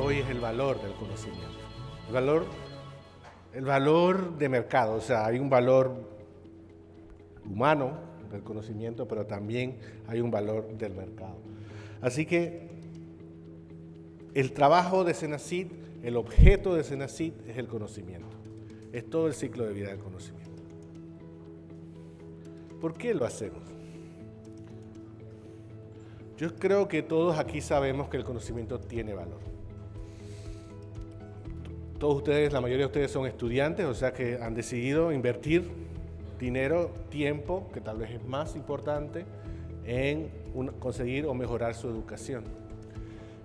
hoy es el valor del conocimiento. El valor de mercado, o sea, hay un valor humano del conocimiento, pero también hay un valor del mercado. Así que el trabajo de Senacid, el objeto de Senacid es el conocimiento. Es todo el ciclo de vida del conocimiento. ¿Por qué lo hacemos? Yo creo que todos aquí sabemos que el conocimiento tiene valor. Todos ustedes, la mayoría de ustedes son estudiantes, o sea que han decidido invertir dinero, tiempo, que tal vez es más importante, en conseguir o mejorar su educación.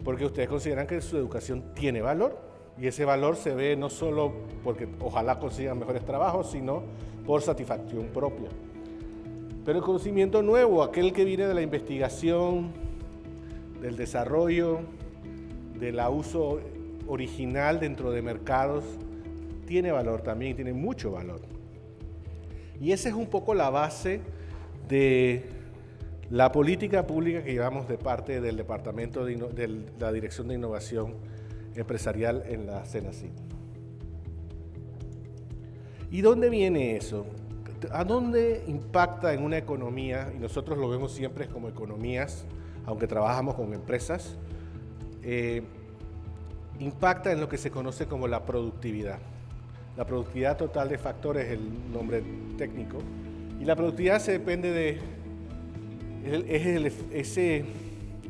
Porque ustedes consideran que su educación tiene valor, y ese valor se ve no solo porque ojalá consigan mejores trabajos, sino por satisfacción propia. Pero el conocimiento nuevo, aquel que viene de la investigación, del desarrollo, del uso original dentro de mercados, tiene valor también, tiene mucho valor. Y esa es un poco la base de la política pública que llevamos de parte del Departamento de la Dirección de Innovación Empresarial en la Senacid. ¿Y dónde viene eso? ¿A dónde impacta en una economía? Y nosotros lo vemos siempre como economías, aunque trabajamos con empresas, impacta en lo que se conoce como la productividad. La productividad total de factores es el nombre técnico, y la productividad se depende de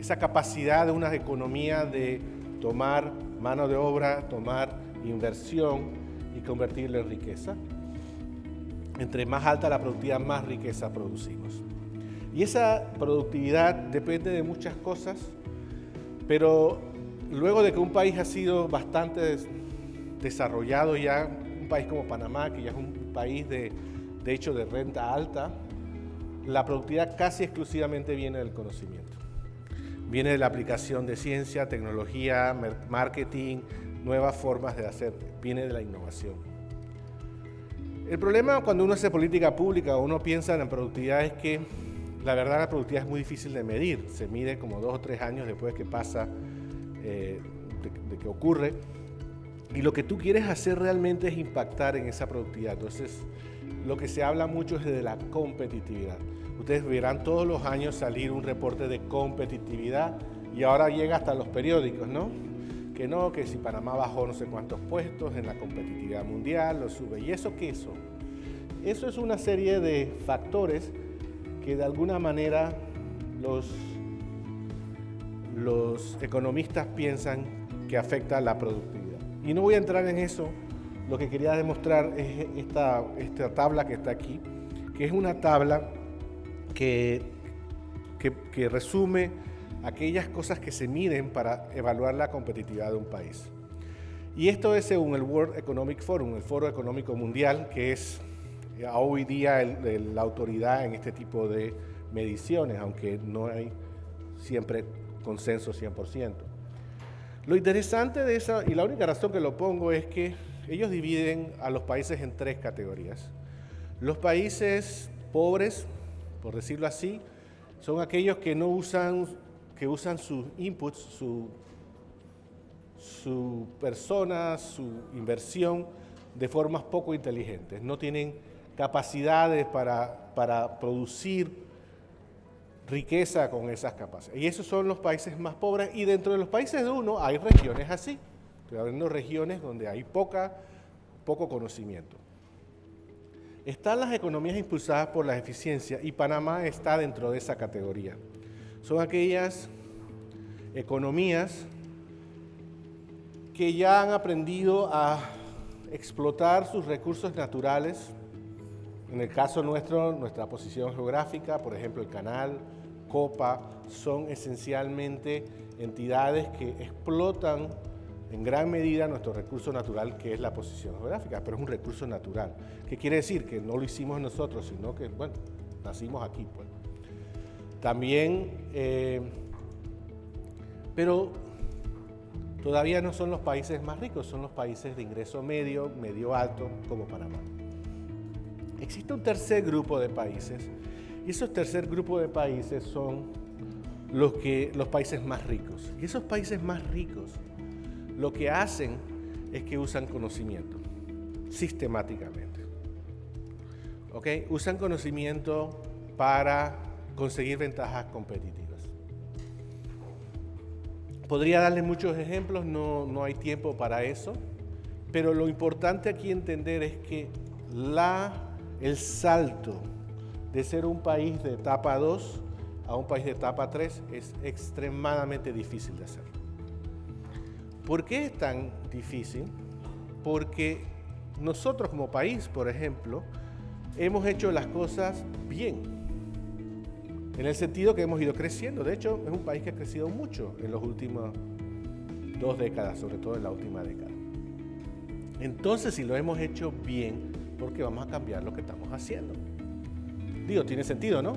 esa capacidad de una economía de tomar mano de obra, tomar inversión y convertirla en riqueza. Entre más alta la productividad, más riqueza producimos. Y esa productividad depende de muchas cosas, pero luego de que un país ha sido bastante desarrollado ya, un país como Panamá, que ya es un país de hecho de renta alta, la productividad casi exclusivamente viene del conocimiento. Viene de la aplicación de ciencia, tecnología, marketing, nuevas formas de hacer, viene de la innovación. El problema cuando uno hace política pública o uno piensa en la productividad es que la verdad la productividad es muy difícil de medir. Se mide como 2 o 3 años después que pasa, de que ocurre. Y lo que tú quieres hacer realmente es impactar en esa productividad. Entonces, lo que se habla mucho es de la competitividad. Ustedes verán todos los años salir un reporte de competitividad y ahora llega hasta los periódicos, ¿no? Que si Panamá bajó no sé cuántos puestos en la competitividad mundial, lo sube. ¿Y eso qué son? Eso es una serie de factores que de alguna manera los economistas piensan que afecta a la productividad. Y no voy a entrar en eso, lo que quería demostrar es esta tabla que está aquí, que es una tabla que resume aquellas cosas que se miden para evaluar la competitividad de un país. Y esto es según el World Economic Forum, el Foro Económico Mundial, que es hoy día la autoridad en este tipo de mediciones, aunque no hay siempre consenso 100%. Lo interesante de esa, y la única razón que lo pongo es que ellos dividen a los países en 3 categorías. Los países pobres, por decirlo así, son aquellos que usan sus inputs, su persona, su inversión de formas poco inteligentes. No tienen capacidades para producir riqueza con esas capacidades. Y esos son los países más pobres, y dentro de los países de uno hay regiones así. Estoy hablando de regiones donde hay poco conocimiento. Están las economías impulsadas por la eficiencia, y Panamá está dentro de esa categoría. Son aquellas economías que ya han aprendido a explotar sus recursos naturales. En el caso nuestro, nuestra posición geográfica, por ejemplo el canal, Copa, son esencialmente entidades que explotan en gran medida nuestro recurso natural, que es la posición geográfica, pero es un recurso natural. ¿Qué quiere decir? Que no lo hicimos nosotros, sino que, bueno, nacimos aquí, pues. También, pero todavía no son los países más ricos, son los países de ingreso medio, medio alto, como Panamá. Existe un tercer grupo de países, y esos tercer grupo de países son los países más ricos. Y esos países más ricos lo que hacen es que usan conocimiento sistemáticamente. ¿Ok? Usan conocimiento para conseguir ventajas competitivas. Podría darles muchos ejemplos, no hay tiempo para eso, pero lo importante aquí entender es que el salto de ser un país de etapa 2 a un país de etapa 3 es extremadamente difícil de hacer. ¿Por qué es tan difícil? Porque nosotros como país, por ejemplo, hemos hecho las cosas bien. En el sentido que hemos ido creciendo. De hecho, es un país que ha crecido mucho en las últimas 2 décadas, sobre todo en la última década. Entonces, si lo hemos hecho bien, ¿por qué vamos a cambiar lo que estamos haciendo? Digo, tiene sentido, ¿no?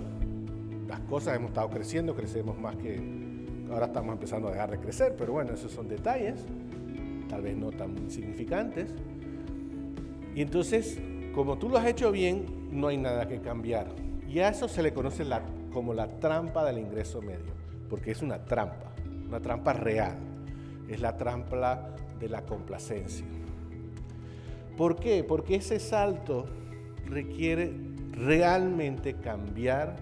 Las cosas hemos estado creciendo, crecemos más que... Ahora estamos empezando a dejar de crecer, pero bueno, esos son detalles, tal vez no tan significantes. Y entonces, como tú lo has hecho bien, no hay nada que cambiar. Y a eso se le conoce como la trampa del ingreso medio, porque es una trampa real. Es la trampa de la complacencia. ¿Por qué? Porque ese salto requiere realmente cambiar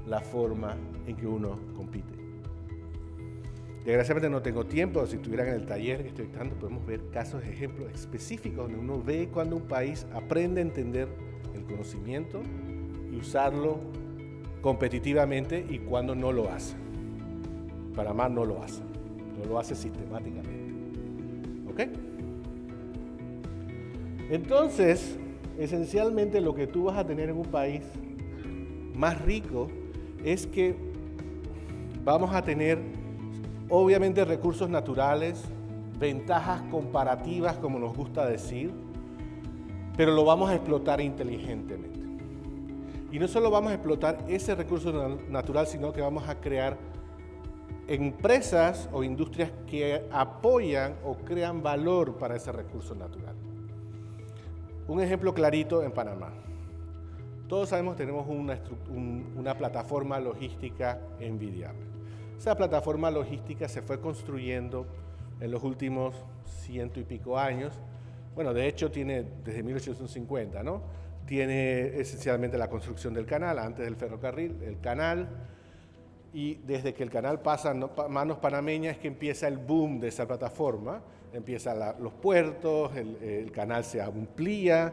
la forma en que uno compite. Desgraciadamente no tengo tiempo, si estuvieran en el taller que estoy dando, podemos ver casos, ejemplos específicos donde uno ve cuando un país aprende a entender el conocimiento y usarlo competitivamente y cuando no lo hace. Panamá no lo hace sistemáticamente. ¿Ok? Entonces, esencialmente lo que tú vas a tener en un país más rico es que vamos a tener obviamente recursos naturales, ventajas comparativas como nos gusta decir, pero lo vamos a explotar inteligentemente. Y no solo vamos a explotar ese recurso natural, sino que vamos a crear empresas o industrias que apoyan o crean valor para ese recurso natural. Un ejemplo clarito en Panamá. Todos sabemos que tenemos una plataforma logística envidiable. Esa plataforma logística se fue construyendo en los últimos 100 y pico años. Bueno, de hecho tiene desde 1850, ¿no? Tiene esencialmente la construcción del canal, antes del ferrocarril, el canal, y desde que el canal pasa a manos panameñas es que empieza el boom de esa plataforma, empiezan los puertos, el canal se amplía,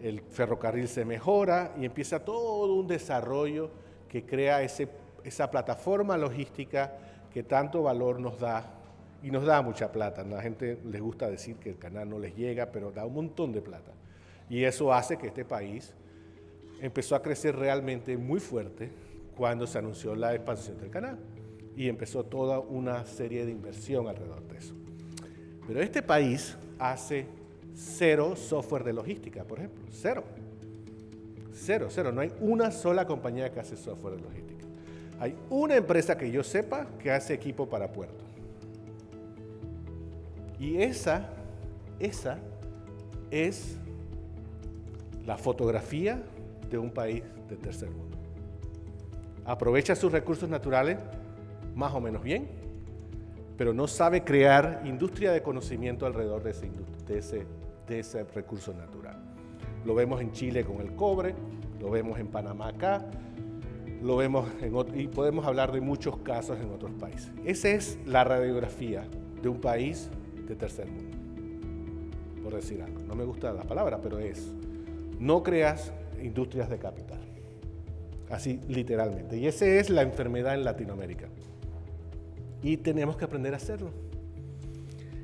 el ferrocarril se mejora y empieza todo un desarrollo que crea esa plataforma logística que tanto valor nos da y nos da mucha plata. A la gente les gusta decir que el canal no les llega, pero da un montón de plata. Y eso hace que este país empezó a crecer realmente muy fuerte cuando se anunció la expansión del canal y empezó toda una serie de inversión alrededor de eso. Pero este país hace 0 software de logística, por ejemplo. 0. No hay una sola compañía que hace software de logística. Hay una empresa que yo sepa que hace equipo para puertos. Y esa es la fotografía de un país de tercer mundo. Aprovecha sus recursos naturales más o menos bien, pero no sabe crear industria de conocimiento alrededor de ese recurso natural. Lo vemos en Chile con el cobre, lo vemos en Panamá acá, lo vemos y podemos hablar de muchos casos en otros países. Esa es la radiografía de un país de tercer mundo, por decir algo. No me gusta la palabra, pero no creas industrias de capital, así literalmente. Y esa es la enfermedad en Latinoamérica. Y tenemos que aprender a hacerlo.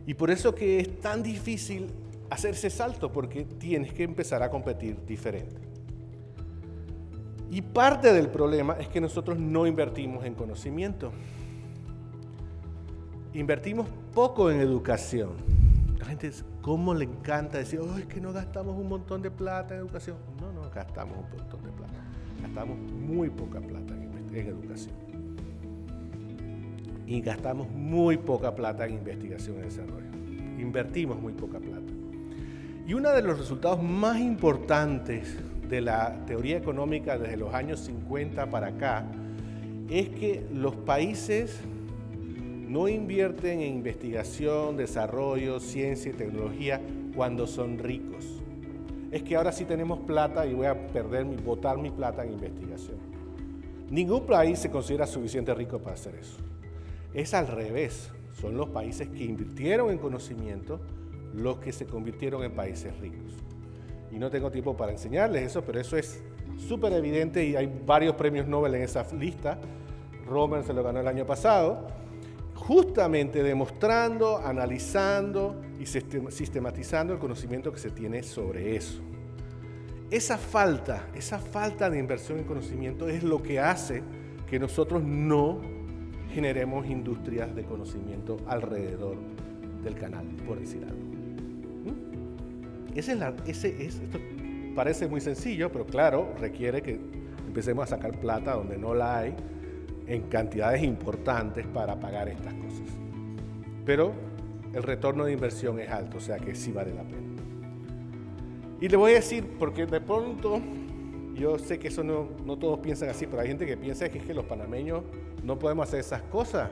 Y por eso que es tan difícil hacer ese salto, porque tienes que empezar a competir diferente. Y parte del problema es que nosotros no invertimos en conocimiento. Invertimos poco en educación. La gente, ¿cómo le encanta decir, oh, es que no gastamos un montón de plata en educación? No gastamos un montón de plata. Gastamos muy poca plata en educación. Y gastamos muy poca plata en investigación y desarrollo. Invertimos muy poca plata. Y uno de los resultados más importantes de la teoría económica desde los años 50 para acá es que los países no invierten en investigación, desarrollo, ciencia y tecnología cuando son ricos. Es que ahora sí tenemos plata y voy a botar mi plata en investigación. Ningún país se considera suficiente rico para hacer eso. Es al revés. Son los países que invirtieron en conocimiento los que se convirtieron en países ricos. Y no tengo tiempo para enseñarles eso, pero eso es súper evidente y hay varios premios Nobel en esa lista. Romer se lo ganó el año pasado, justamente demostrando, analizando y sistematizando el conocimiento que se tiene sobre eso. Esa falta de inversión en conocimiento es lo que hace que nosotros no generemos industrias de conocimiento alrededor del canal, por decir algo. Esto parece muy sencillo, pero claro, requiere que empecemos a sacar plata donde no la hay en cantidades importantes para pagar estas cosas. Pero el retorno de inversión es alto, o sea que sí vale la pena. Y le voy a decir, porque de pronto, yo sé que eso no todos piensan así, pero hay gente que piensa que es que los panameños no podemos hacer esas cosas.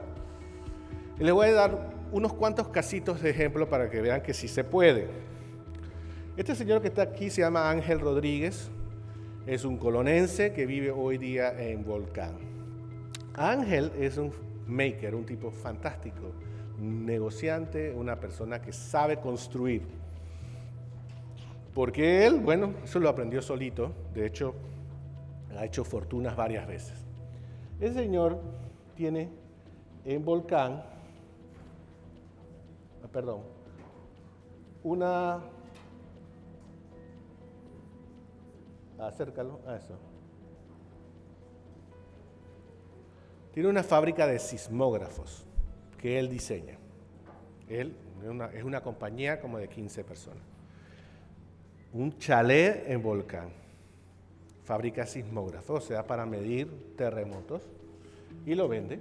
Y les voy a dar unos cuantos casitos de ejemplo para que vean que sí se puede. Este señor que está aquí se llama Ángel Rodríguez, es un colonense que vive hoy día en Volcán. Ángel es un maker, un tipo fantástico, un negociante, una persona que sabe construir. Porque él, bueno, eso lo aprendió solito, de hecho, ha hecho fortunas varias veces. El señor tiene en Volcán, acércalo a eso. Tiene una fábrica de sismógrafos que él diseña. Él es una compañía como de 15 personas. Un chalet en Volcán. Fabrica sismógrafos, o sea, para medir terremotos. Y lo vende.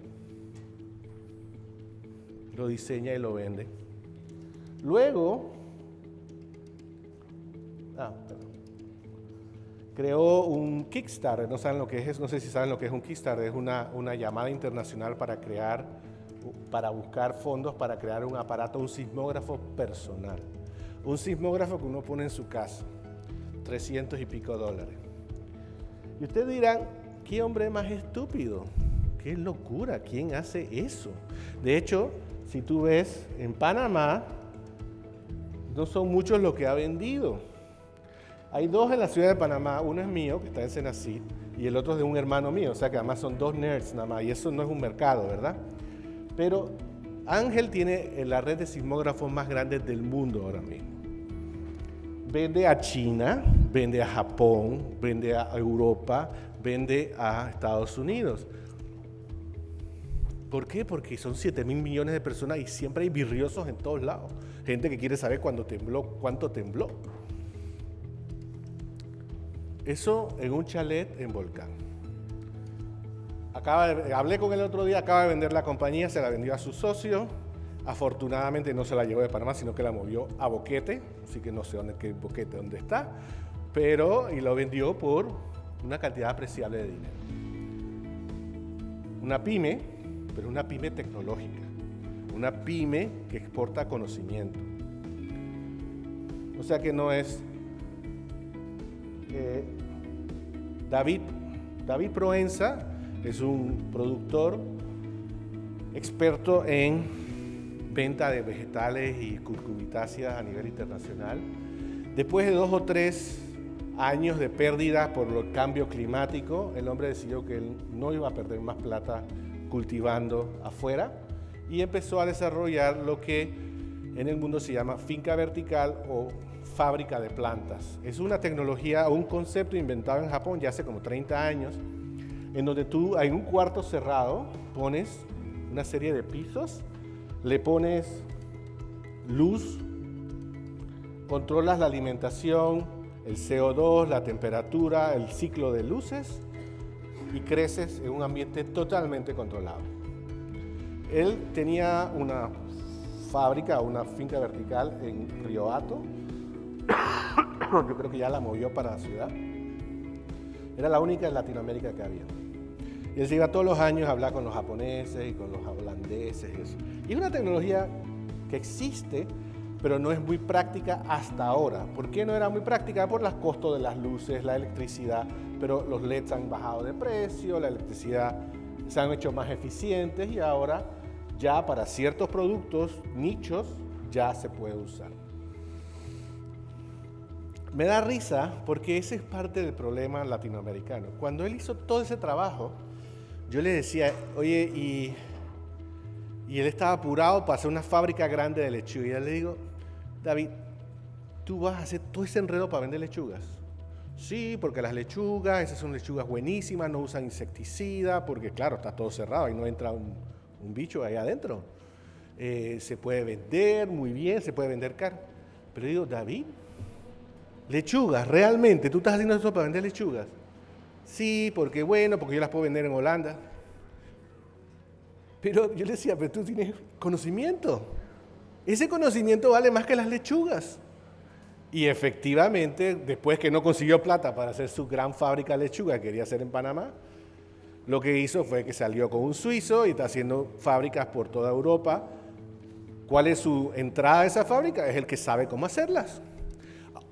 Lo diseña y lo vende. Luego, creó un Kickstarter, no saben lo que es, no sé si saben lo que es un Kickstarter, es una llamada internacional para buscar fondos para crear un aparato, un sismógrafo personal. Un sismógrafo que uno pone en su casa, $300 y pico. Y ustedes dirán, ¿qué hombre más estúpido? ¡Qué locura! ¿Quién hace eso? De hecho, si tú ves, en Panamá, no son muchos los que ha vendido. Hay dos en la ciudad de Panamá, uno es mío, que está en Senacid, y el otro es de un hermano mío, o sea que además son dos nerds nada más, y eso no es un mercado, ¿verdad? Pero Ángel tiene la red de sismógrafos más grande del mundo ahora mismo. Vende a China, vende a Japón, vende a Europa, vende a Estados Unidos. ¿Por qué? Porque son 7.000 millones de personas y siempre hay virriosos en todos lados. Gente que quiere saber cuándo tembló, cuánto tembló. Eso en un chalet en Volcán. Hablé con él el otro día, acaba de vender la compañía, se la vendió a su socio. Afortunadamente no se la llevó de Panamá, sino que la movió a Boquete, así que no sé dónde está, y lo vendió por una cantidad apreciable de dinero. Una pyme, pero una pyme tecnológica, una pyme que exporta conocimiento. O sea que no es... David Proenza es un productor experto en venta de vegetales y cucurbitaceas a nivel internacional. Después de 2 o 3 años de pérdidas por el cambio climático, el hombre decidió que él no iba a perder más plata cultivando afuera y empezó a desarrollar lo que en el mundo se llama finca vertical o fábrica de plantas. Es una tecnología o un concepto inventado en Japón ya hace como 30 años, en donde tú en un cuarto cerrado pones una serie de pisos, le pones luz, controlas la alimentación, el CO2, la temperatura, el ciclo de luces y creces en un ambiente totalmente controlado. Él tenía una fábrica, una finca vertical en Río Hato. Yo creo que ya la movió para la ciudad. Era la única en Latinoamérica que había. Y él se iba todos los años a hablar con los japoneses y con los holandeses y eso. Y es una tecnología que existe, pero no es muy práctica hasta ahora. ¿Por qué no era muy práctica? Por los costos de las luces, la electricidad, pero los LEDs han bajado de precio, la electricidad se han hecho más eficientes y ahora ya para ciertos productos, nichos, ya se puede usar. Me da risa porque ese es parte del problema latinoamericano. Cuando él hizo todo ese trabajo, yo le decía, oye, y él estaba apurado para hacer una fábrica grande de lechuga. Y yo le digo, David, ¿tú vas a hacer todo ese enredo para vender lechugas? Sí, porque las lechugas, esas son lechugas buenísimas, no usan insecticida, porque claro, está todo cerrado y no entra un bicho ahí adentro. Se puede vender muy bien, se puede vender caro. Pero digo, David, lechugas, ¿realmente tú estás haciendo eso para vender lechugas? Sí, porque yo las puedo vender en Holanda. Pero yo le decía, pero tú tienes conocimiento. Ese conocimiento vale más que las lechugas. Y efectivamente, después que no consiguió plata para hacer su gran fábrica de lechuga que quería hacer en Panamá, lo que hizo fue que salió con un suizo y está haciendo fábricas por toda Europa. ¿Cuál es su entrada a esa fábrica? Es el que sabe cómo hacerlas.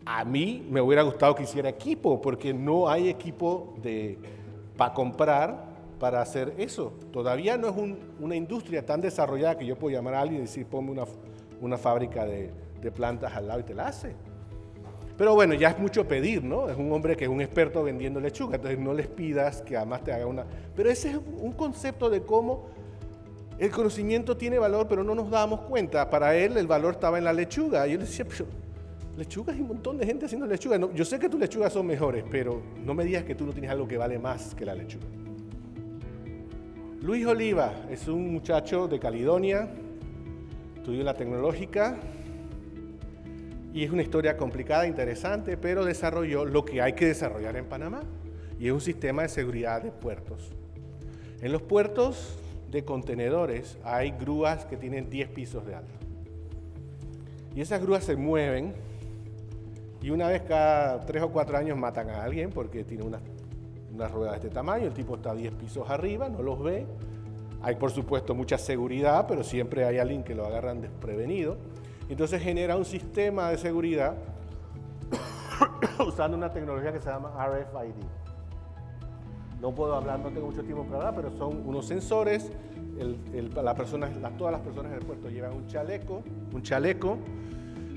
A mí me hubiera gustado que hiciera equipo, porque no hay equipo para comprar para hacer eso. Todavía no es una industria tan desarrollada que yo puedo llamar a alguien y decir, ponme una fábrica de plantas al lado y te la hace. Pero bueno, ya es mucho pedir, ¿no? Es un hombre que es un experto vendiendo lechuga, entonces no les pidas que además te haga una... Pero ese es un concepto de cómo el conocimiento tiene valor, pero no nos damos cuenta. Para él el valor estaba en la lechuga. Y yo le decía, pero lechugas, hay un montón de gente haciendo lechugas. No, yo sé que tus lechugas son mejores, pero no me digas que tú no tienes algo que vale más que la lechuga. Luis Oliva es un muchacho de Caledonia, estudió en la Tecnológica y es una historia complicada, interesante, pero desarrolló lo que hay que desarrollar en Panamá y es un sistema de seguridad de puertos. En los puertos de contenedores hay grúas que tienen 10 pisos de alto y esas grúas se mueven y una vez cada 3 o 4 años matan a alguien porque tiene una rueda de este tamaño, el tipo está 10 pisos arriba, no los ve. Hay por supuesto mucha seguridad, pero siempre hay alguien que lo agarran desprevenido. Entonces genera un sistema de seguridad usando una tecnología que se llama RFID. No puedo hablar, no tengo mucho tiempo para hablar, pero son unos sensores. Todas las personas en el puerto llevan un chaleco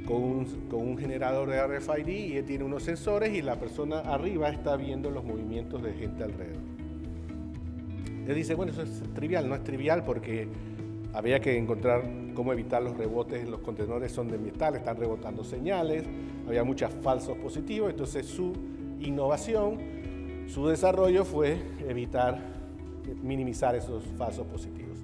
con un generador de RFID y él tiene unos sensores y la persona arriba está viendo los movimientos de gente alrededor. Él dice, bueno, eso es trivial. No es trivial porque había que encontrar cómo evitar los rebotes. En los contenedores son de metal, están rebotando señales, había muchos falsos positivos, entonces su innovación, su desarrollo fue minimizar esos falsos positivos.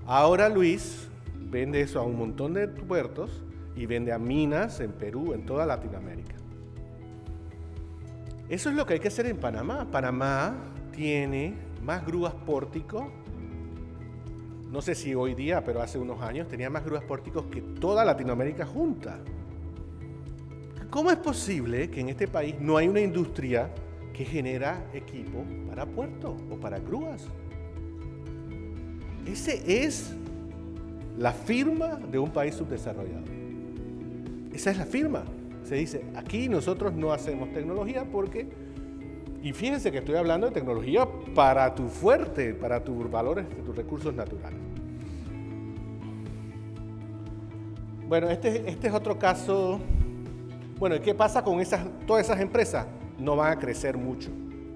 Ahora Luis vende eso a un montón de puertos y vende a minas en Perú, en toda Latinoamérica. Eso es lo que hay que hacer en Panamá. Panamá tiene más grúas pórtico, no sé si hoy día, pero hace unos años tenía más grúas pórticos que toda Latinoamérica junta. ¿Cómo es posible que en este país no hay una industria que genera equipo para puertos o para grúas? Ese es la firma de un país subdesarrollado. Esa es la firma. Se dice, aquí nosotros no hacemos tecnología porque, y fíjense que estoy hablando de tecnología para tu fuerte, para tus valores, tus recursos naturales. Bueno, este es otro caso. Bueno, ¿qué pasa con todas esas empresas? No van a crecer mucho.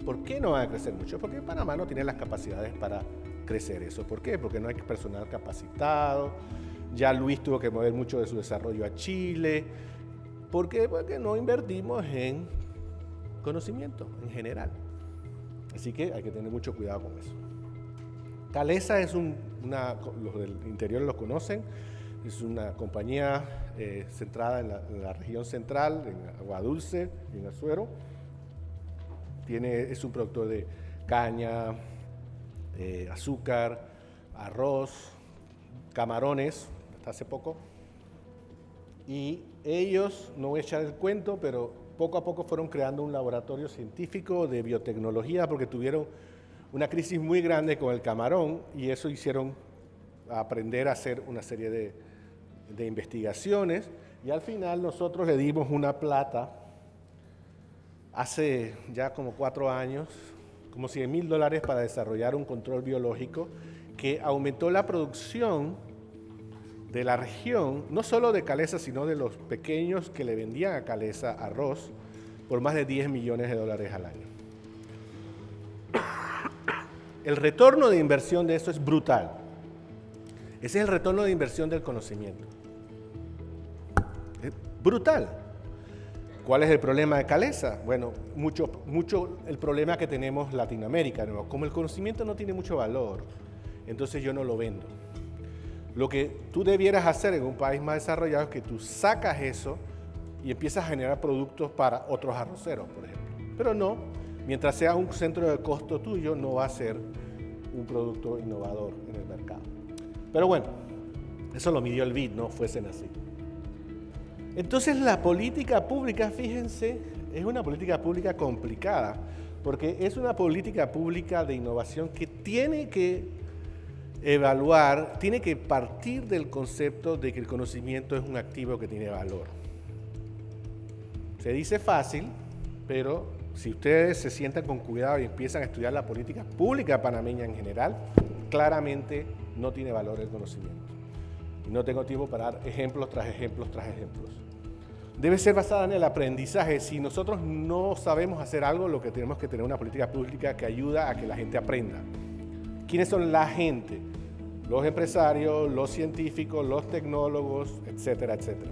¿Por qué no van a crecer mucho? Porque Panamá no tiene las capacidades para crecer eso. ¿Por qué? Porque no hay personal capacitado. Ya Luis tuvo que mover mucho de su desarrollo a Chile. ¿Por qué? Porque no invertimos en conocimiento en general. Así que hay que tener mucho cuidado con eso. Calesa es los del interior lo conocen, es una compañía centrada en la región central, en Agua Dulce y en Azuero. Es un productor de caña, azúcar, arroz, camarones, hasta hace poco. Y ellos, no voy a echar el cuento, pero poco a poco fueron creando un laboratorio científico de biotecnología porque tuvieron una crisis muy grande con el camarón y eso hicieron aprender a hacer una serie de investigaciones y al final nosotros le dimos una plata hace ya como 4 años, como $100,000 para desarrollar un control biológico que aumentó la producción de la región, no solo de Calesa, sino de los pequeños que le vendían a Calesa arroz por más de $10 millones al año. El retorno de inversión de eso es brutal. Ese es el retorno de inversión del conocimiento. Es brutal. ¿Cuál es el problema de Calesa? Bueno, mucho el problema que tenemos Latinoamérica, ¿no? Como el conocimiento no tiene mucho valor, entonces yo no lo vendo. Lo que tú debieras hacer en un país más desarrollado es que tú sacas eso y empiezas a generar productos para otros arroceros, por ejemplo. Pero no, mientras sea un centro de costo tuyo, no va a ser un producto innovador en el mercado. Pero bueno, eso lo midió el BID, no fuesen así. Entonces la política pública, fíjense, es una política pública complicada, porque es una política pública de innovación que tiene que evaluar, tiene que partir del concepto de que el conocimiento es un activo que tiene valor. Se dice fácil, pero si ustedes se sientan con cuidado y empiezan a estudiar la política pública panameña en general, claramente no tiene valor el conocimiento. Y no tengo tiempo para dar ejemplos tras ejemplos tras ejemplos. Debe ser basada en el aprendizaje. Si nosotros no sabemos hacer algo, lo que tenemos que tener una política pública que ayuda a que la gente aprenda. ¿Quiénes son la gente? Los empresarios, los científicos, los tecnólogos, etcétera, etcétera.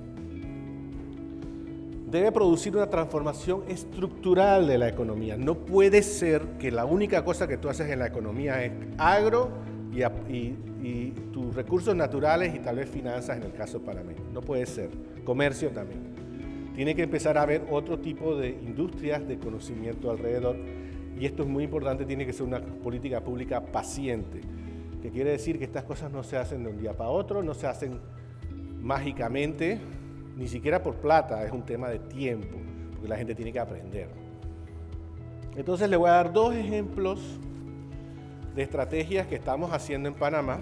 Debe producir una transformación estructural de la economía. No puede ser que la única cosa que tú haces en la economía es agro y tus recursos naturales y tal vez finanzas en el caso panameño. No puede ser. Comercio también. Tiene que empezar a haber otro tipo de industrias de conocimiento alrededor y esto es muy importante, tiene que ser una política pública paciente, que quiere decir que estas cosas no se hacen de un día para otro, no se hacen mágicamente, ni siquiera por plata, es un tema de tiempo, porque la gente tiene que aprender. Entonces le voy a dar 2 ejemplos de estrategias que estamos haciendo en Panamá,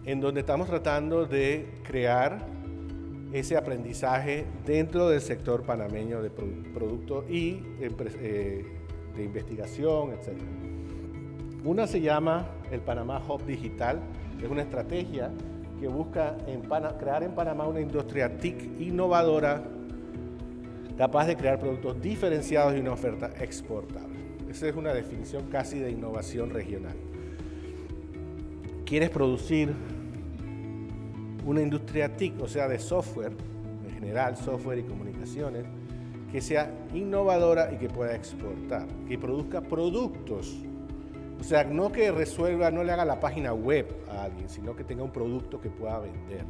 en donde estamos tratando de crear ese aprendizaje dentro del sector panameño de productos y de investigación, etc. Una se llama el Panamá Hub Digital, que es una estrategia que busca crear en Panamá una industria TIC innovadora, capaz de crear productos diferenciados y una oferta exportable. Esa es una definición casi de innovación regional. ¿Quieres producir una industria TIC, o sea, de software, en general, software y comunicaciones, que sea innovadora y que pueda exportar, que produzca productos? O sea, no que resuelva, no le haga la página web a alguien, sino que tenga un producto que pueda vender.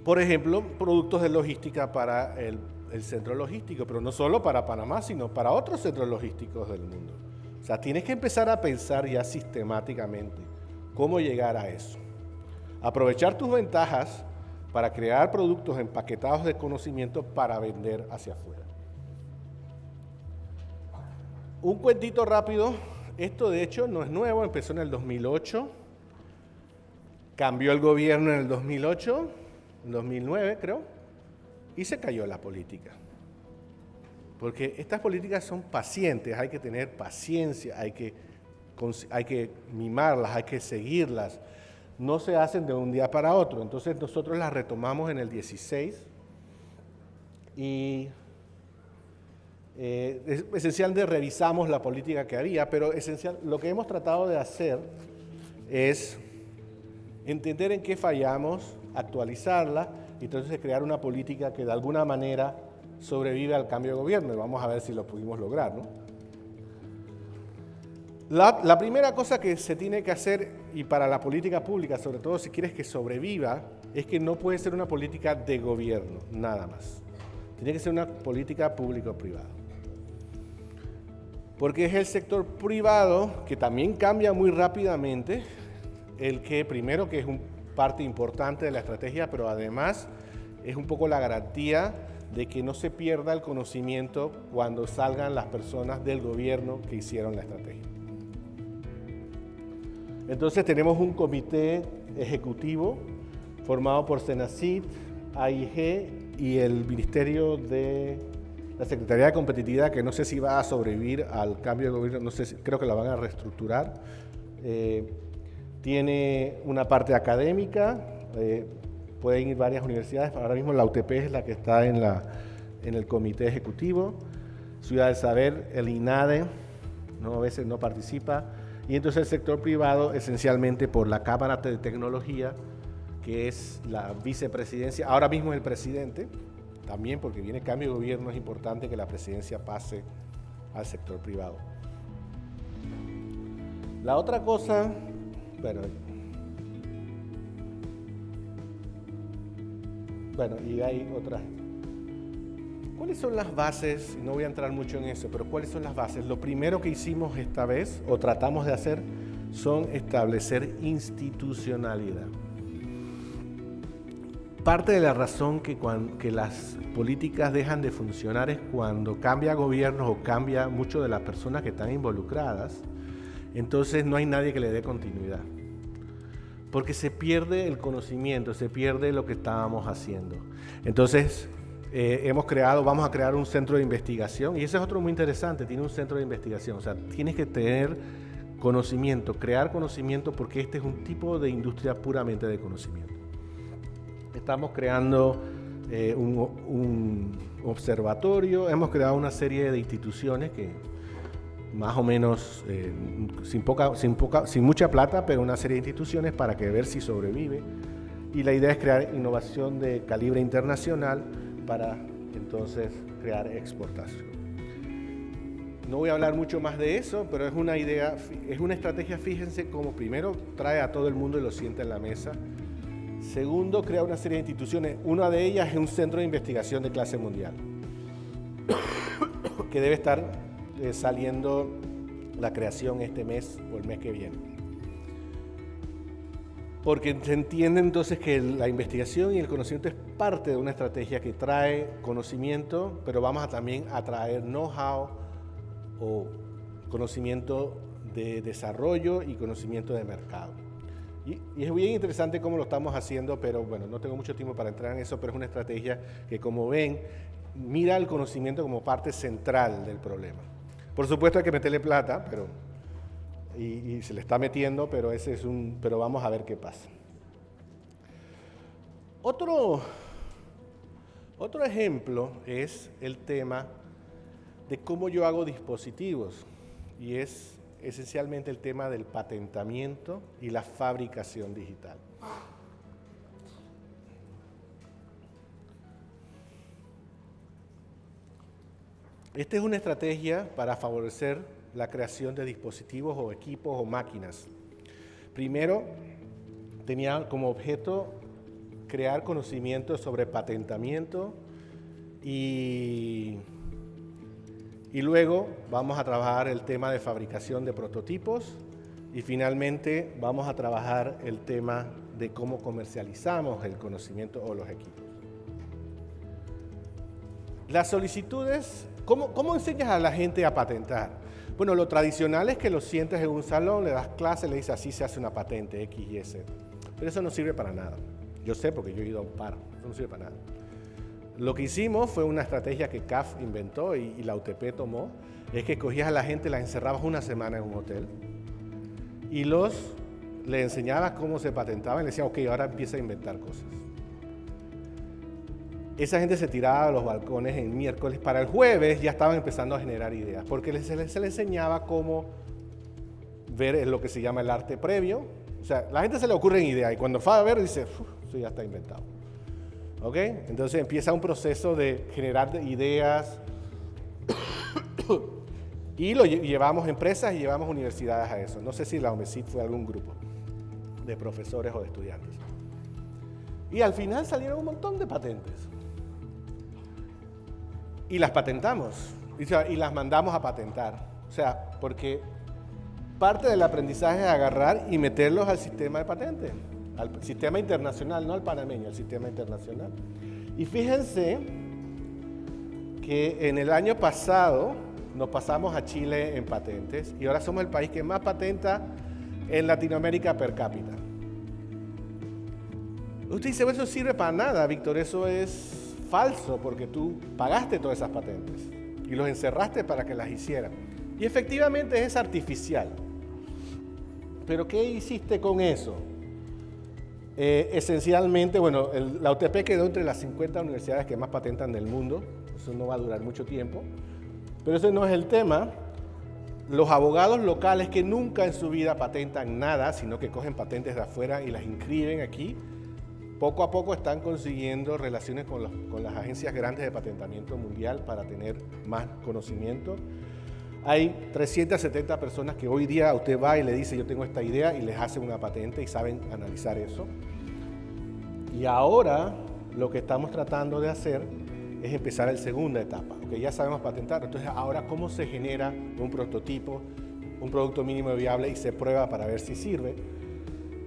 Por ejemplo, productos de logística para el centro logístico, pero no solo para Panamá, sino para otros centros logísticos del mundo. O sea, tienes que empezar a pensar ya sistemáticamente cómo llegar a eso. Aprovechar tus ventajas para crear productos empaquetados de conocimiento para vender hacia afuera. Un cuentito rápido, esto de hecho no es nuevo, empezó en el 2008, cambió el gobierno en el 2008, en 2009 creo, y se cayó la política. Porque estas políticas son pacientes, hay que tener paciencia, hay que mimarlas, hay que seguirlas. No se hacen de un día para otro. Entonces nosotros las retomamos en el 16 y es esencial de revisamos la política que había, pero lo que hemos tratado de hacer es entender en qué fallamos, actualizarla y entonces crear una política que de alguna manera sobrevive al cambio de gobierno y vamos a ver si lo pudimos lograr, ¿no? La primera cosa que se tiene que hacer, y para la política pública, sobre todo si quieres que sobreviva, es que no puede ser una política de gobierno, nada más. Tiene que ser una política público-privada. Porque es el sector privado, que también cambia muy rápidamente, el que primero que es parte importante de la estrategia, pero además es un poco la garantía de que no se pierda el conocimiento cuando salgan las personas del gobierno que hicieron la estrategia. Entonces tenemos un comité ejecutivo formado por Senacid, AIG y el Ministerio de la Secretaría de Competitividad, que no sé si va a sobrevivir al cambio de gobierno, no sé si, creo que la van a reestructurar. Tiene una parte académica, pueden ir varias universidades, ahora mismo la UTP es la que está en el comité ejecutivo, Ciudad del Saber, el INADE, a veces no participa, y entonces el sector privado esencialmente por la Cámara de Tecnología, que es la vicepresidencia, ahora mismo el presidente, también porque viene cambio de gobierno es importante que la presidencia pase al sector privado. La otra cosa, bueno, y hay otras. ¿Cuáles son las bases? No voy a entrar mucho en eso, pero ¿cuáles son las bases? Lo primero que hicimos esta vez, o tratamos de hacer, son establecer institucionalidad. Parte de la razón que las políticas dejan de funcionar es cuando cambia gobierno o cambia mucho de las personas que están involucradas, entonces no hay nadie que le dé continuidad. Porque se pierde el conocimiento, se pierde lo que estábamos haciendo. Entonces, vamos a crear un centro de investigación, y ese es otro muy interesante, tiene un centro de investigación, o sea, tienes que tener conocimiento, crear conocimiento, porque este es un tipo de industria puramente de conocimiento. Estamos creando un observatorio, hemos creado una serie de instituciones que más o menos sin mucha plata, pero una serie de instituciones para que ver si sobrevive. Y la idea es crear innovación de calibre internacional para entonces crear exportación. No voy a hablar mucho más de eso, pero es una idea, es una estrategia, fíjense cómo primero trae a todo el mundo y lo sienta en la mesa. Segundo, crea una serie de instituciones. Una de ellas es un centro de investigación de clase mundial, que debe estar saliendo la creación este mes o el mes que viene. Porque se entiende entonces que la investigación y el conocimiento es parte de una estrategia que trae conocimiento, pero vamos también a traer know-how o conocimiento de desarrollo y conocimiento de mercado. Y es bien interesante cómo lo estamos haciendo, pero bueno, no tengo mucho tiempo para entrar en eso, pero es una estrategia que, como ven, mira el conocimiento como parte central del problema. Por supuesto hay que meterle plata, y se le está metiendo, pero pero vamos a ver qué pasa. Otro ejemplo es el tema de cómo yo hago dispositivos, y es esencialmente el tema del patentamiento y la fabricación digital. Esta es una estrategia para favorecer la creación de dispositivos o equipos o máquinas. Primero, tenía como objeto crear conocimiento sobre patentamiento y luego vamos a trabajar el tema de fabricación de prototipos y finalmente vamos a trabajar el tema de cómo comercializamos el conocimiento o los equipos. Las solicitudes, ¿cómo enseñas a la gente a patentar? Bueno, lo tradicional es que lo sientes en un salón, le das clase, le dices así se hace una patente, X, Y, Z. Pero eso no sirve para nada. Yo sé porque yo he ido a un par, eso no sirve para nada. Lo que hicimos fue una estrategia que CAF inventó y la UTP tomó, es que cogías a la gente, la encerrabas una semana en un hotel y le enseñabas cómo se patentaba y le decías, ok, ahora empieza a inventar cosas. Esa gente se tiraba a los balcones en miércoles, para el jueves ya estaban empezando a generar ideas, porque se les enseñaba cómo ver lo que se llama el arte previo. O sea, la gente se le ocurren ideas y cuando va a ver dice, eso ya está inventado. ¿Ok? Entonces empieza un proceso de generar ideas y lo llevamos empresas y llevamos universidades a eso. No sé si la OMECIT fue algún grupo de profesores o de estudiantes. Y al final salieron un montón de patentes. Y las patentamos y las mandamos a patentar. O sea, porque parte del aprendizaje es agarrar y meterlos al sistema de patentes. Al sistema internacional, no al panameño, al sistema internacional. Y fíjense que en el año pasado nos pasamos a Chile en patentes y ahora somos el país que más patenta en Latinoamérica per cápita. Usted dice, bueno, eso sirve para nada, Víctor, eso es falso porque tú pagaste todas esas patentes y los encerraste para que las hicieran. Y efectivamente es artificial. ¿Pero qué hiciste con eso? Esencialmente, bueno, la UTP quedó entre las 50 universidades que más patentan del mundo. Eso no va a durar mucho tiempo. Pero ese no es el tema. Los abogados locales que nunca en su vida patentan nada, sino que cogen patentes de afuera y las inscriben aquí, poco a poco están consiguiendo relaciones con las agencias grandes de patentamiento mundial para tener más conocimiento. Hay 370 personas que hoy día usted va y le dice yo tengo esta idea y les hacen una patente y saben analizar eso. Y ahora lo que estamos tratando de hacer es empezar la segunda etapa, porque ya sabemos patentar. Entonces ahora cómo se genera un prototipo, un producto mínimo viable y se prueba para ver si sirve.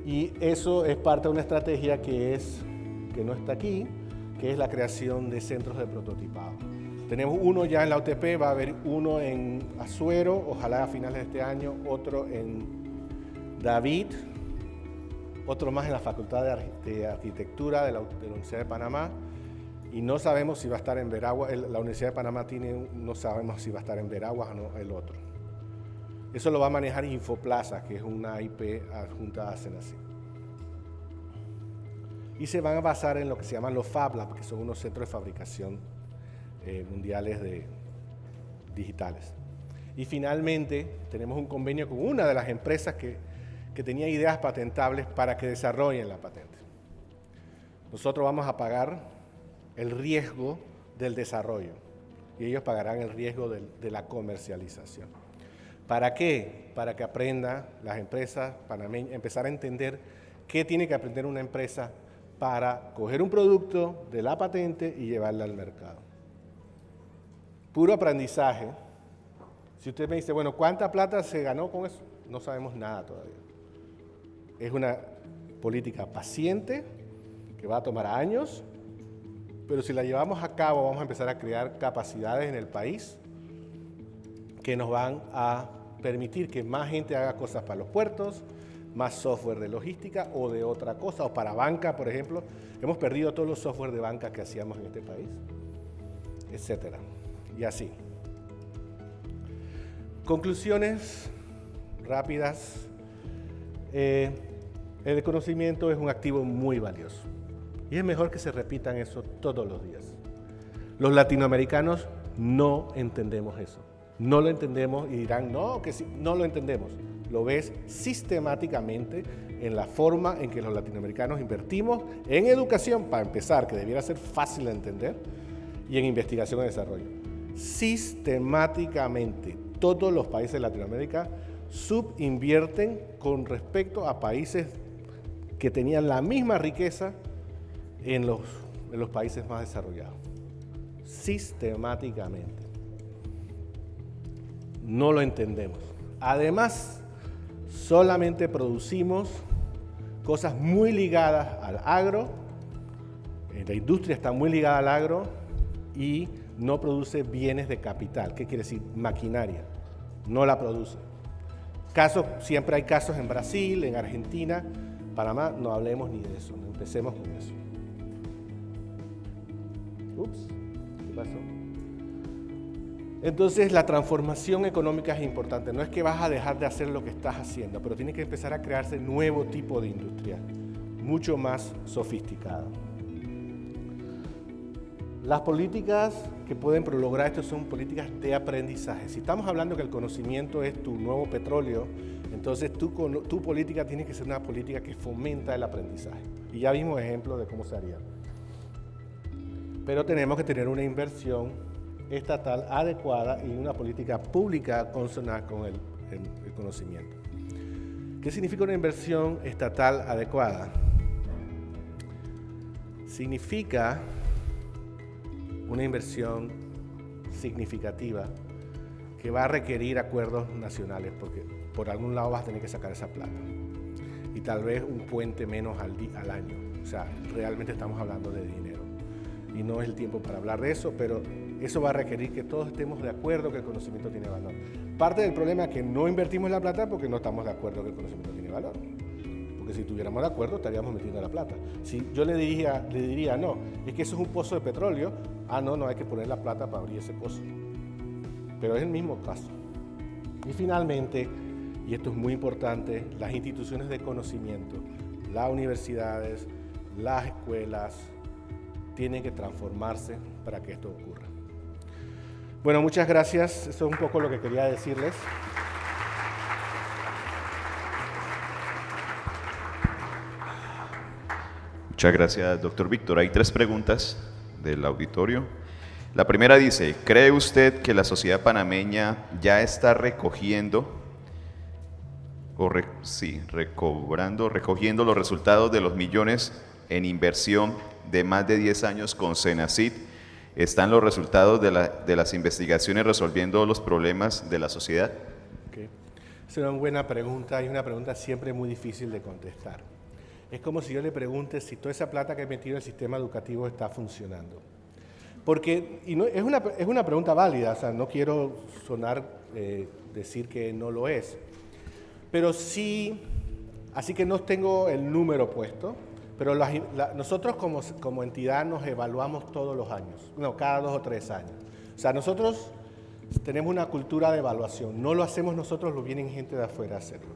Y eso es parte de una estrategia que no está aquí, que es la creación de centros de prototipado. Tenemos uno ya en la UTP, va a haber uno en Azuero, ojalá a finales de este año, otro en David, otro más en la Facultad de Arquitectura de la Universidad de Panamá, y no sabemos si va a estar en Veraguas. La Universidad de Panamá no sabemos si va a estar en Veraguas o no el otro. Eso lo va a manejar Infoplaza, que es una IP adjunta a Senaci. Y se van a basar en lo que se llaman los Fab Labs, que son unos centros de fabricación mundiales digitales. Y finalmente tenemos un convenio con una de las empresas que tenía ideas patentables para que desarrollen la patente. Nosotros vamos a pagar el riesgo del desarrollo y ellos pagarán el riesgo de la comercialización. ¿Para qué? Para que aprendan las empresas panameñas, empezar a entender qué tiene que aprender una empresa para coger un producto de la patente y llevarla al mercado. Puro aprendizaje. Si usted me dice, bueno, ¿cuánta plata se ganó con eso? No sabemos nada todavía. Es una política paciente que va a tomar años, pero si la llevamos a cabo vamos a empezar a crear capacidades en el país que nos van a permitir que más gente haga cosas para los puertos, más software de logística o de otra cosa, o para banca, por ejemplo. Hemos perdido todos los software de banca que hacíamos en este país, etcétera. Y así. Conclusiones rápidas. El conocimiento es un activo muy valioso y es mejor que se repitan eso todos los días. Los latinoamericanos no entendemos eso. No lo entendemos y dirán, no, que sí, no lo entendemos. Lo ves sistemáticamente en la forma en que los latinoamericanos invertimos en educación, para empezar, que debiera ser fácil de entender, y en investigación y desarrollo. Sistemáticamente, todos los países de Latinoamérica subinvierten con respecto a países que tenían la misma riqueza en los países más desarrollados. Sistemáticamente. No lo entendemos. Además, solamente producimos cosas muy ligadas al agro, la industria está muy ligada al agro y no produce bienes de capital. ¿Qué quiere decir? Maquinaria. No la produce. Siempre hay casos en Brasil, en Argentina, Panamá, no hablemos ni de eso, no empecemos con eso. Ups, ¿qué pasó? Entonces la transformación económica es importante. No es que vas a dejar de hacer lo que estás haciendo, pero tiene que empezar a crearse nuevo tipo de industria, mucho más sofisticada. Las políticas que pueden lograr esto son políticas de aprendizaje. Si estamos hablando que el conocimiento es tu nuevo petróleo, entonces tu política tiene que ser una política que fomenta el aprendizaje. Y ya vimos ejemplos de cómo se haría. Pero tenemos que tener una inversión estatal adecuada y una política pública consonante con el conocimiento. ¿Qué significa una inversión estatal adecuada? Significa una inversión significativa que va a requerir acuerdos nacionales, porque por algún lado vas a tener que sacar esa plata. Y tal vez un puente menos al año. O sea, realmente estamos hablando de dinero. y no es el tiempo para hablar de eso, pero eso va a requerir que todos estemos de acuerdo que el conocimiento tiene valor. Parte del problema es que no invertimos la plata porque no estamos de acuerdo que el conocimiento tiene valor. Porque si estuviéramos de acuerdo estaríamos metiendo la plata. Si yo le diría, no, es que eso es un pozo de petróleo, no hay que poner la plata para abrir ese pozo. Pero es el mismo caso. Y finalmente, y esto es muy importante, las instituciones de conocimiento, las universidades, las escuelas, tienen que transformarse para que esto ocurra. Bueno, muchas gracias. Eso es un poco lo que quería decirles. Muchas gracias, doctor Víctor. Hay 3 preguntas del auditorio. La primera dice, ¿cree usted que la sociedad panameña ya está recogiendo los resultados de los millones en inversión de más de 10 años con Cenacit? ¿Están los resultados de las investigaciones resolviendo los problemas de la sociedad? Okay. Es una buena pregunta y una pregunta siempre muy difícil de contestar. Es como si yo le pregunte si toda esa plata que he metido en el sistema educativo está funcionando. Porque es una pregunta válida, o sea, no quiero decir que no lo es, pero sí, así que no tengo el número puesto, pero nosotros como entidad nos evaluamos todos los años, cada 2 o 3 años. O sea, nosotros tenemos una cultura de evaluación, no lo hacemos nosotros, lo vienen gente de afuera a hacerlo.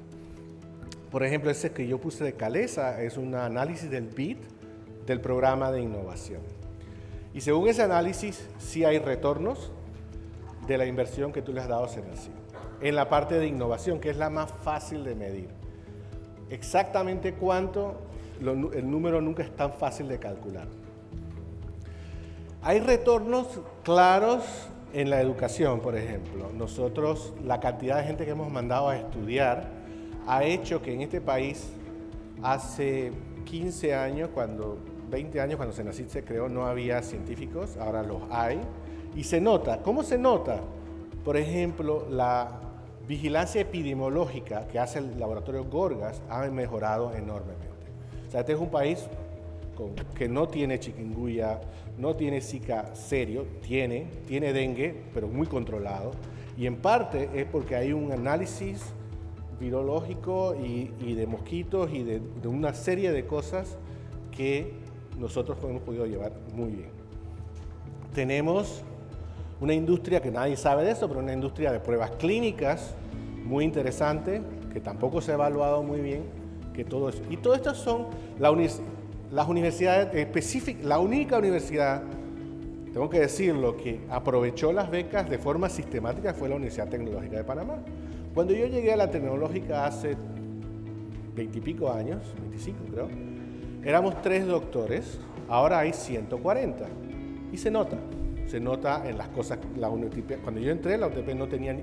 Por ejemplo, ese que yo puse de Calesa es un análisis del BID del programa de innovación. Y según ese análisis, sí hay retornos de la inversión que tú le has dado a Cenacit en la parte de innovación, que es la más fácil de medir. Exactamente cuánto, el número nunca es tan fácil de calcular. Hay retornos claros en la educación, por ejemplo. Nosotros, la cantidad de gente que hemos mandado a estudiar ha hecho que en este país hace 15 años, 20 años, cuando Cenacit se creó, no había científicos, ahora los hay, y se nota. ¿Cómo se nota? Por ejemplo, la vigilancia epidemiológica que hace el laboratorio Gorgas ha mejorado enormemente. O sea, este es un país que no tiene chikungunya, no tiene Zika serio, tiene dengue, pero muy controlado, y en parte es porque hay un análisis virológico y de mosquitos y de una serie de cosas que nosotros hemos podido llevar muy bien. Tenemos una industria que nadie sabe de eso, pero una industria de pruebas clínicas muy interesante, que tampoco se ha evaluado muy bien, que todo eso. Y todo esto son las universidades específicas, la única universidad, tengo que decirlo, que aprovechó las becas de forma sistemática fue la Universidad Tecnológica de Panamá. Cuando yo llegué a la tecnológica hace 20 y pico años, 25 creo, éramos 3 doctores, ahora hay 140. Y se nota en las cosas. Cuando yo entré, la UTP no tenía,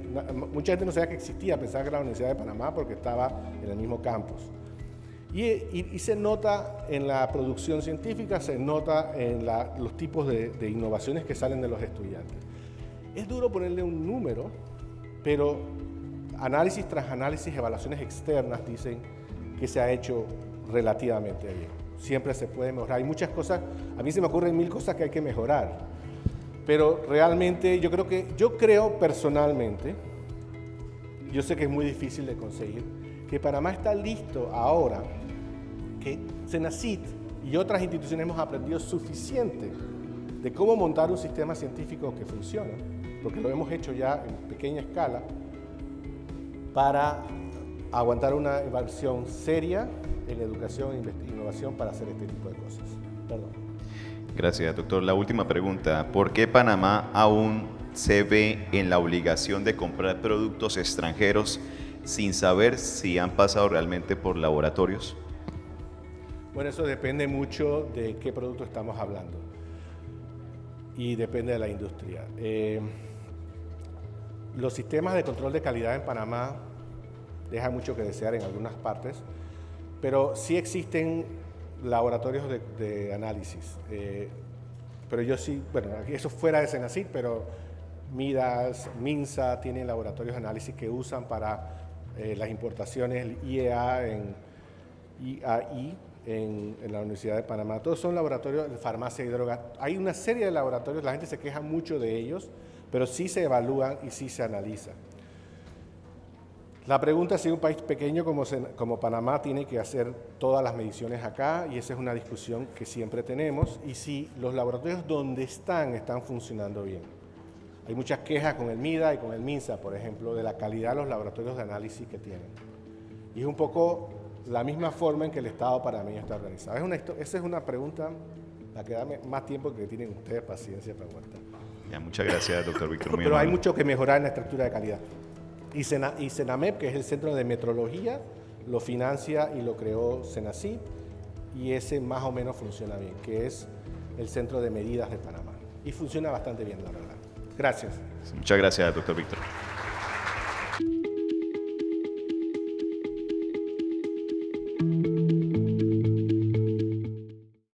mucha gente no sabía que existía, pensaba que era la Universidad de Panamá porque estaba en el mismo campus. Y se nota en la producción científica, se nota en los tipos de innovaciones que salen de los estudiantes. Es duro ponerle un número, pero análisis tras análisis, evaluaciones externas dicen que se ha hecho relativamente bien. Siempre se puede mejorar. Hay muchas cosas, a mí se me ocurren 1000 cosas que hay que mejorar, pero realmente yo creo personalmente, yo sé que es muy difícil de conseguir, que Panamá está listo ahora, que Cenacit y otras instituciones hemos aprendido suficiente de cómo montar un sistema científico que funciona, porque lo hemos hecho ya en pequeña escala, para aguantar una evaluación seria en educación e innovación para hacer este tipo de cosas. Perdón. Gracias, doctor. La última pregunta. ¿Por qué Panamá aún se ve en la obligación de comprar productos extranjeros sin saber si han pasado realmente por laboratorios? Bueno, eso depende mucho de qué producto estamos hablando y depende de la industria. Los sistemas de control de calidad en Panamá dejan mucho que desear en algunas partes, pero sí existen laboratorios de análisis. Pero yo sí, bueno, eso fuera de Cenacit, pero Midas, Minsa tienen laboratorios de análisis que usan para las importaciones, el IEA en IAI, en la Universidad de Panamá. Todos son laboratorios de farmacia y droga. Hay una serie de laboratorios, la gente se queja mucho de ellos, pero sí se evalúan y sí se analizan. La pregunta es si un país pequeño como Panamá tiene que hacer todas las mediciones acá, y esa es una discusión que siempre tenemos, y si los laboratorios donde están funcionando bien. Hay muchas quejas con el MIDA y con el MINSA, por ejemplo, de la calidad de los laboratorios de análisis que tienen. Y es un poco la misma forma en que el Estado panameño está organizado. Esa es una pregunta a que dame más tiempo que tienen ustedes paciencia para aguantar. Ya, muchas gracias, doctor Víctor. Pero hay mucho que mejorar en la estructura de calidad. Y Senamep, que es el Centro de Metrología, lo financia y lo creó Senacid, y ese más o menos funciona bien, que es el Centro de Medidas de Panamá. Y funciona bastante bien, la verdad. Gracias. Muchas gracias, doctor Víctor.